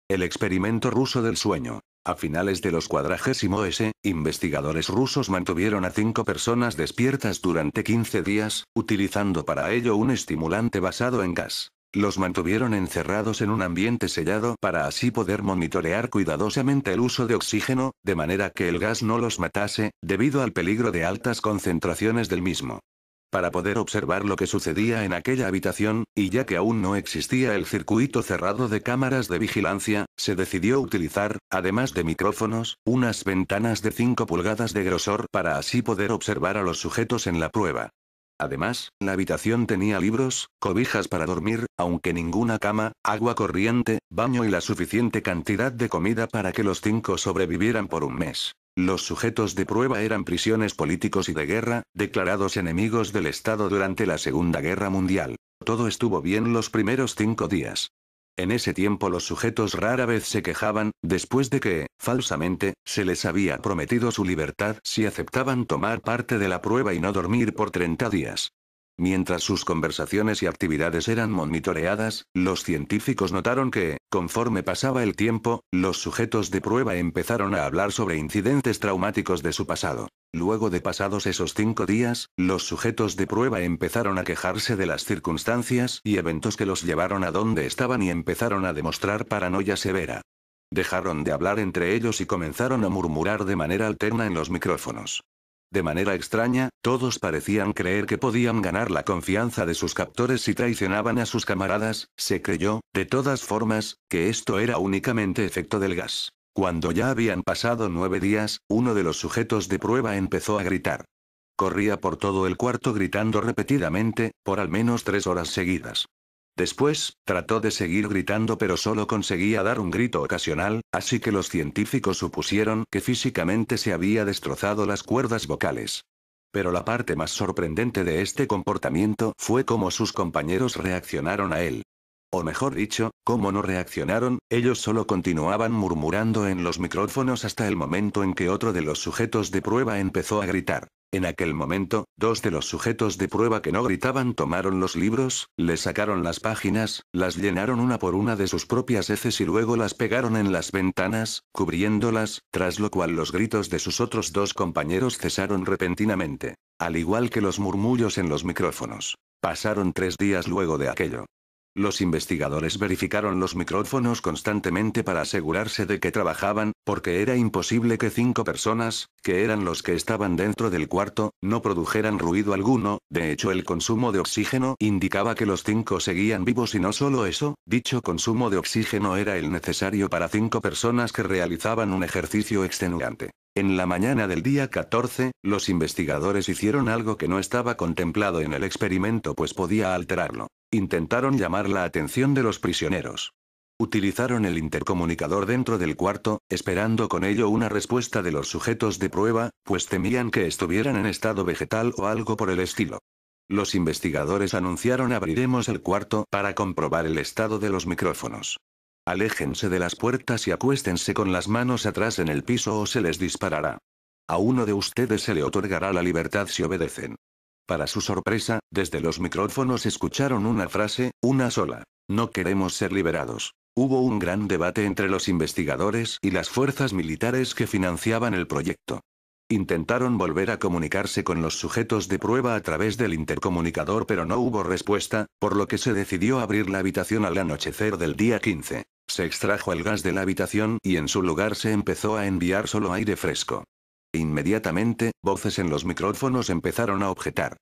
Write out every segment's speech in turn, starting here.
El experimento ruso del sueño. A finales de los 40s, investigadores rusos mantuvieron a 5 personas despiertas durante 15 días, utilizando para ello un estimulante basado en gas. Los mantuvieron encerrados en un ambiente sellado para así poder monitorear cuidadosamente el uso de oxígeno, de manera que el gas no los matase, debido al peligro de altas concentraciones del mismo. Para poder observar lo que sucedía en aquella habitación, y ya que aún no existía el circuito cerrado de cámaras de vigilancia, se decidió utilizar, además de micrófonos, unas ventanas de 5 pulgadas de grosor para así poder observar a los sujetos en la prueba. Además, la habitación tenía libros, cobijas para dormir, aunque ninguna cama, agua corriente, baño y la suficiente cantidad de comida para que los 5 sobrevivieran por un mes. Los sujetos de prueba eran prisioneros políticos y de guerra, declarados enemigos del Estado durante la Segunda Guerra Mundial. Todo estuvo bien los primeros 5 días. En ese tiempo los sujetos rara vez se quejaban, después de que, falsamente, se les había prometido su libertad si aceptaban tomar parte de la prueba y no dormir por 30 días. Mientras sus conversaciones y actividades eran monitoreadas, los científicos notaron que, conforme pasaba el tiempo, los sujetos de prueba empezaron a hablar sobre incidentes traumáticos de su pasado. Luego de pasados esos 5 días, los sujetos de prueba empezaron a quejarse de las circunstancias y eventos que los llevaron a donde estaban y empezaron a demostrar paranoia severa. Dejaron de hablar entre ellos y comenzaron a murmurar de manera alterna en los micrófonos. De manera extraña, todos parecían creer que podían ganar la confianza de sus captores si traicionaban a sus camaradas. Se creyó, de todas formas, que esto era únicamente efecto del gas. Cuando ya habían pasado 9 días, uno de los sujetos de prueba empezó a gritar. Corría por todo el cuarto gritando repetidamente, por al menos 3 horas seguidas. Después, trató de seguir gritando pero solo conseguía dar un grito ocasional, así que los científicos supusieron que físicamente se había destrozado las cuerdas vocales. Pero la parte más sorprendente de este comportamiento fue cómo sus compañeros reaccionaron a él. O mejor dicho, cómo no reaccionaron, ellos solo continuaban murmurando en los micrófonos hasta el momento en que otro de los sujetos de prueba empezó a gritar. En aquel momento, 2 de los sujetos de prueba que no gritaban tomaron los libros, les sacaron las páginas, las llenaron una por una de sus propias heces y luego las pegaron en las ventanas, cubriéndolas, tras lo cual los gritos de sus otros 2 compañeros cesaron repentinamente. Al igual que los murmullos en los micrófonos. Pasaron 3 días luego de aquello. Los investigadores verificaron los micrófonos constantemente para asegurarse de que trabajaban, porque era imposible que 5 personas, que eran los que estaban dentro del cuarto, no produjeran ruido alguno. De hecho, el consumo de oxígeno indicaba que los 5 seguían vivos y no solo eso, dicho consumo de oxígeno era el necesario para 5 personas que realizaban un ejercicio extenuante. En la mañana del día 14, los investigadores hicieron algo que no estaba contemplado en el experimento pues podía alterarlo. Intentaron llamar la atención de los prisioneros. Utilizaron el intercomunicador dentro del cuarto, esperando con ello una respuesta de los sujetos de prueba, pues temían que estuvieran en estado vegetal o algo por el estilo. Los investigadores anunciaron: abriremos el cuarto para comprobar el estado de los micrófonos. Aléjense de las puertas y acuéstense con las manos atrás en el piso o se les disparará. A uno de ustedes se le otorgará la libertad si obedecen. Para su sorpresa, desde los micrófonos escucharon una frase, una sola. No queremos ser liberados. Hubo un gran debate entre los investigadores y las fuerzas militares que financiaban el proyecto. Intentaron volver a comunicarse con los sujetos de prueba a través del intercomunicador pero no hubo respuesta, por lo que se decidió abrir la habitación al anochecer del día 15. Se extrajo el gas de la habitación y en su lugar se empezó a enviar solo aire fresco. Inmediatamente, voces en los micrófonos empezaron a objetar.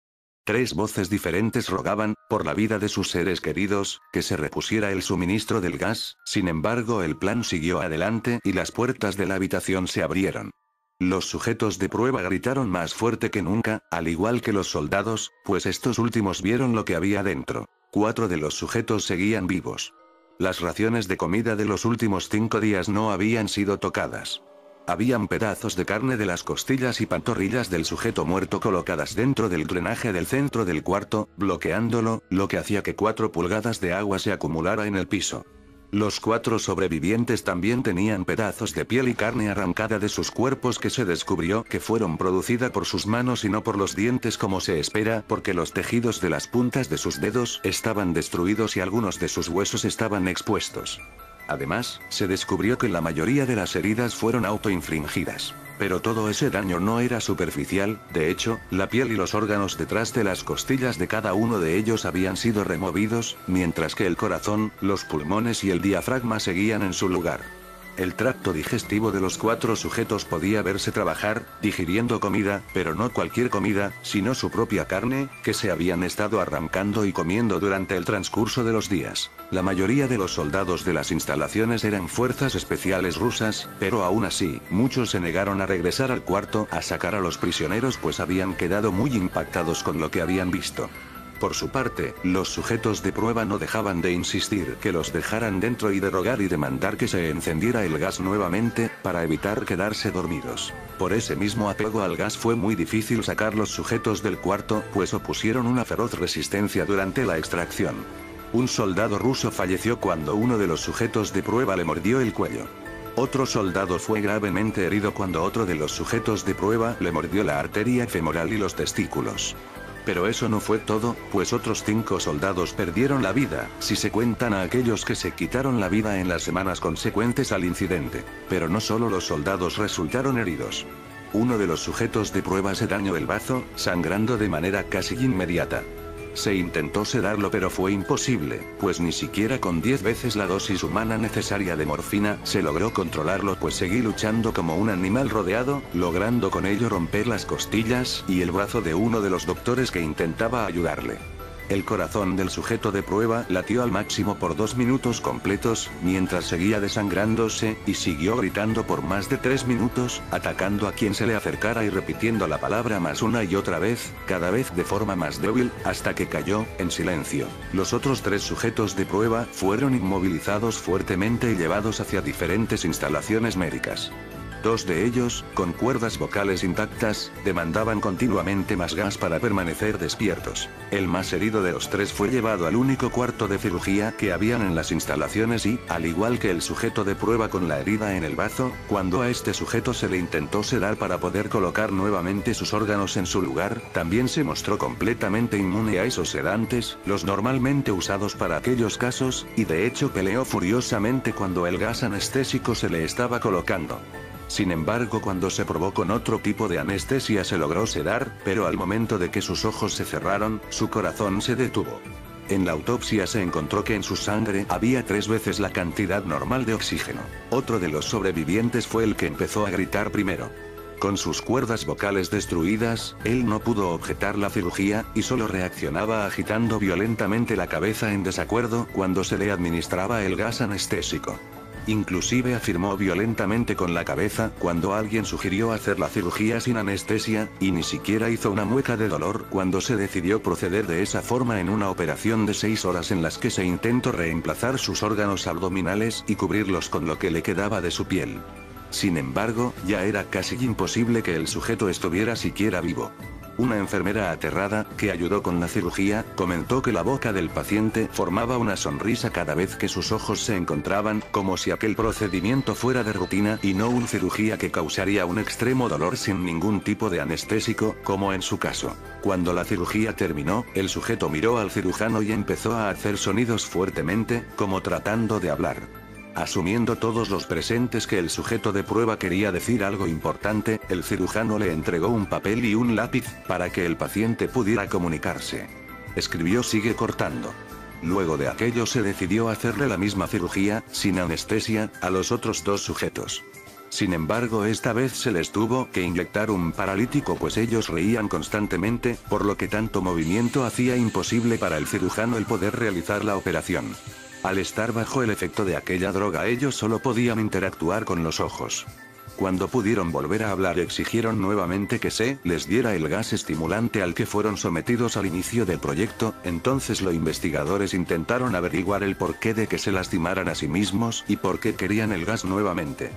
3 voces diferentes rogaban, por la vida de sus seres queridos, que se repusiera el suministro del gas. Sin embargo, el plan siguió adelante y las puertas de la habitación se abrieron. Los sujetos de prueba gritaron más fuerte que nunca, al igual que los soldados, pues estos últimos vieron lo que había dentro. 4 de los sujetos seguían vivos. Las raciones de comida de los últimos 5 días no habían sido tocadas. Habían pedazos de carne de las costillas y pantorrillas del sujeto muerto colocadas dentro del drenaje del centro del cuarto, bloqueándolo, lo que hacía que 4 pulgadas de agua se acumulara en el piso. Los 4 sobrevivientes también tenían pedazos de piel y carne arrancada de sus cuerpos que se descubrió que fueron producidas por sus manos y no por los dientes como se espera, porque los tejidos de las puntas de sus dedos estaban destruidos y algunos de sus huesos estaban expuestos. Además, se descubrió que la mayoría de las heridas fueron autoinfligidas. Pero todo ese daño no era superficial, de hecho, la piel y los órganos detrás de las costillas de cada uno de ellos habían sido removidos, mientras que el corazón, los pulmones y el diafragma seguían en su lugar. El tracto digestivo de los 4 sujetos podía verse trabajar, digiriendo comida, pero no cualquier comida, sino su propia carne, que se habían estado arrancando y comiendo durante el transcurso de los días. La mayoría de los soldados de las instalaciones eran fuerzas especiales rusas, pero aún así, muchos se negaron a regresar al cuarto a sacar a los prisioneros pues habían quedado muy impactados con lo que habían visto. Por su parte, los sujetos de prueba no dejaban de insistir que los dejaran dentro y de rogar y demandar que se encendiera el gas nuevamente, para evitar quedarse dormidos. Por ese mismo apego al gas fue muy difícil sacar los sujetos del cuarto, pues opusieron una feroz resistencia durante la extracción. Un soldado ruso falleció cuando uno de los sujetos de prueba le mordió el cuello. Otro soldado fue gravemente herido cuando otro de los sujetos de prueba le mordió la arteria femoral y los testículos. Pero eso no fue todo, pues otros 5 soldados perdieron la vida, si se cuentan a aquellos que se quitaron la vida en las semanas consecuentes al incidente. Pero no solo los soldados resultaron heridos. Uno de los sujetos de prueba se dañó el bazo, sangrando de manera casi inmediata. Se intentó sedarlo pero fue imposible, pues ni siquiera con 10 veces la dosis humana necesaria de morfina se logró controlarlo pues seguí luchando como un animal rodeado, logrando con ello romper las costillas y el brazo de uno de los doctores que intentaba ayudarle. El corazón del sujeto de prueba latió al máximo por 2 minutos completos, mientras seguía desangrándose, y siguió gritando por más de 3 minutos, atacando a quien se le acercara y repitiendo la palabra más una y otra vez, cada vez de forma más débil, hasta que cayó, en silencio. Los otros 3 sujetos de prueba fueron inmovilizados fuertemente y llevados hacia diferentes instalaciones médicas. 2 de ellos, con cuerdas vocales intactas, demandaban continuamente más gas para permanecer despiertos. El más herido de los 3 fue llevado al único cuarto de cirugía que habían en las instalaciones y, al igual que el sujeto de prueba con la herida en el bazo, cuando a este sujeto se le intentó sedar para poder colocar nuevamente sus órganos en su lugar, también se mostró completamente inmune a esos sedantes, los normalmente usados para aquellos casos, y de hecho peleó furiosamente cuando el gas anestésico se le estaba colocando. Sin embargo, cuando se probó con otro tipo de anestesia se logró sedar, pero al momento de que sus ojos se cerraron, su corazón se detuvo. En la autopsia se encontró que en su sangre había 3 veces la cantidad normal de oxígeno. Otro de los sobrevivientes fue el que empezó a gritar primero. Con sus cuerdas vocales destruidas, él no pudo objetar la cirugía, y solo reaccionaba agitando violentamente la cabeza en desacuerdo cuando se le administraba el gas anestésico. Inclusive afirmó violentamente con la cabeza cuando alguien sugirió hacer la cirugía sin anestesia, y ni siquiera hizo una mueca de dolor cuando se decidió proceder de esa forma en una operación de 6 horas en las que se intentó reemplazar sus órganos abdominales y cubrirlos con lo que le quedaba de su piel. Sin embargo, ya era casi imposible que el sujeto estuviera siquiera vivo. Una enfermera aterrada, que ayudó con la cirugía, comentó que la boca del paciente formaba una sonrisa cada vez que sus ojos se encontraban, como si aquel procedimiento fuera de rutina y no una cirugía que causaría un extremo dolor sin ningún tipo de anestésico, como en su caso. Cuando la cirugía terminó, el sujeto miró al cirujano y empezó a hacer sonidos fuertemente, como tratando de hablar. Asumiendo todos los presentes que el sujeto de prueba quería decir algo importante, el cirujano le entregó un papel y un lápiz, para que el paciente pudiera comunicarse. Escribió "sigue cortando". Luego de aquello se decidió hacerle la misma cirugía, sin anestesia, a los otros 2 sujetos. Sin embargo, esta vez se les tuvo que inyectar un paralítico pues ellos reían constantemente, por lo que tanto movimiento hacía imposible para el cirujano el poder realizar la operación. Al estar bajo el efecto de aquella droga ellos solo podían interactuar con los ojos. Cuando pudieron volver a hablar exigieron nuevamente que se les diera el gas estimulante al que fueron sometidos al inicio del proyecto, entonces los investigadores intentaron averiguar el porqué de que se lastimaran a sí mismos y por qué querían el gas nuevamente.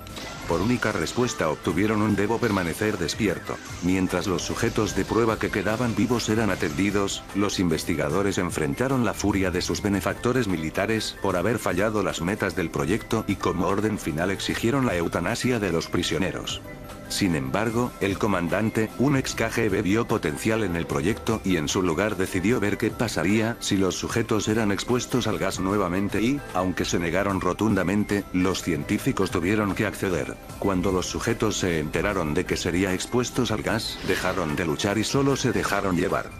Por única respuesta obtuvieron un "debo permanecer despierto". Mientras los sujetos de prueba que quedaban vivos eran atendidos, los investigadores enfrentaron la furia de sus benefactores militares por haber fallado las metas del proyecto y como orden final exigieron la eutanasia de los prisioneros. prisioneros. Sin embargo, el comandante, un ex KGB, vio potencial en el proyecto y en su lugar decidió ver qué pasaría si los sujetos eran expuestos al gas nuevamente y, aunque se negaron rotundamente, los científicos tuvieron que acceder. Cuando los sujetos se enteraron de que serían expuestos al gas, dejaron de luchar y solo se dejaron llevar.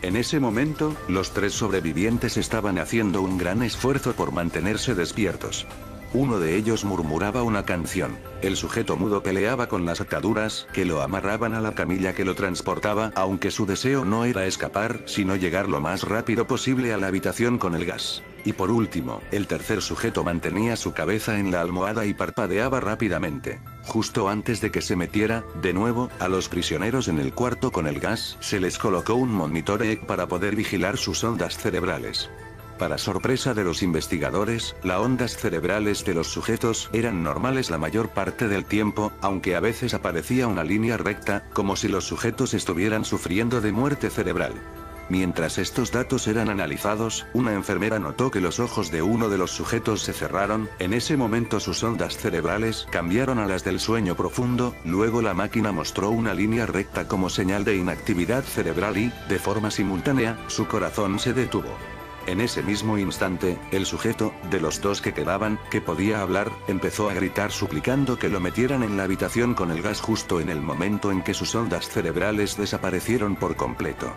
En ese momento, los 3 sobrevivientes estaban haciendo un gran esfuerzo por mantenerse despiertos. Uno de ellos murmuraba una canción. El sujeto mudo peleaba con las ataduras que lo amarraban a la camilla que lo transportaba, aunque su deseo no era escapar, sino llegar lo más rápido posible a la habitación con el gas. Y por último, el tercer sujeto mantenía su cabeza en la almohada y parpadeaba rápidamente. Justo antes de que se metiera, de nuevo, a los prisioneros en el cuarto con el gas, se les colocó un monitor EEG para poder vigilar sus ondas cerebrales. Para sorpresa de los investigadores, las ondas cerebrales de los sujetos eran normales la mayor parte del tiempo, aunque a veces aparecía una línea recta, como si los sujetos estuvieran sufriendo de muerte cerebral. Mientras estos datos eran analizados, una enfermera notó que los ojos de uno de los sujetos se cerraron. En ese momento sus ondas cerebrales cambiaron a las del sueño profundo, luego la máquina mostró una línea recta como señal de inactividad cerebral y, de forma simultánea, su corazón se detuvo. En ese mismo instante, el sujeto, de los 2 que quedaban, que podía hablar, empezó a gritar suplicando que lo metieran en la habitación con el gas justo en el momento en que sus ondas cerebrales desaparecieron por completo.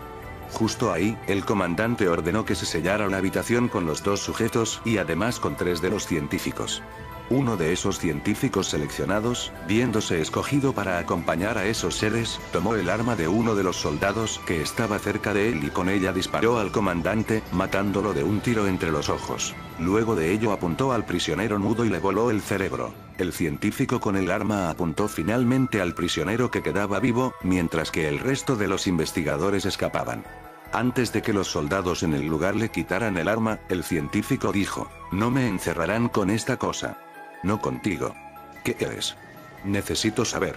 Justo ahí, el comandante ordenó que se sellara la habitación con los 2 sujetos y además con 3 de los científicos. Uno de esos científicos seleccionados, viéndose escogido para acompañar a esos seres, tomó el arma de uno de los soldados que estaba cerca de él y con ella disparó al comandante, matándolo de un tiro entre los ojos. Luego de ello apuntó al prisionero mudo y le voló el cerebro. El científico con el arma apuntó finalmente al prisionero que quedaba vivo, mientras que el resto de los investigadores escapaban. Antes de que los soldados en el lugar le quitaran el arma, el científico dijo: «No me encerrarán con esta cosa. No contigo. ¿Qué eres? Necesito saber».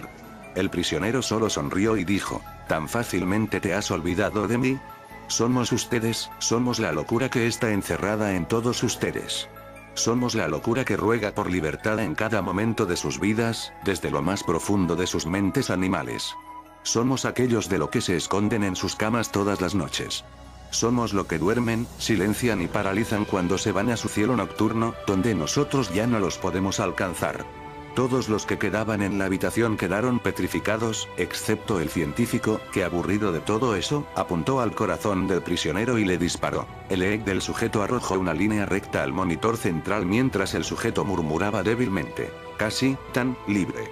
El prisionero solo sonrió y dijo: «¿Tan fácilmente te has olvidado de mí? Somos ustedes, somos la locura que está encerrada en todos ustedes. Somos la locura que ruega por libertad en cada momento de sus vidas, desde lo más profundo de sus mentes animales. Somos aquellos de lo que se esconden en sus camas todas las noches. Somos lo que duermen, silencian y paralizan cuando se van a su cielo nocturno, donde nosotros ya no los podemos alcanzar». Todos los que quedaban en la habitación quedaron petrificados, excepto el científico, que aburrido de todo eso, apuntó al corazón del prisionero y le disparó. El EEG del sujeto arrojó una línea recta al monitor central mientras el sujeto murmuraba débilmente: «Casi, tan libre».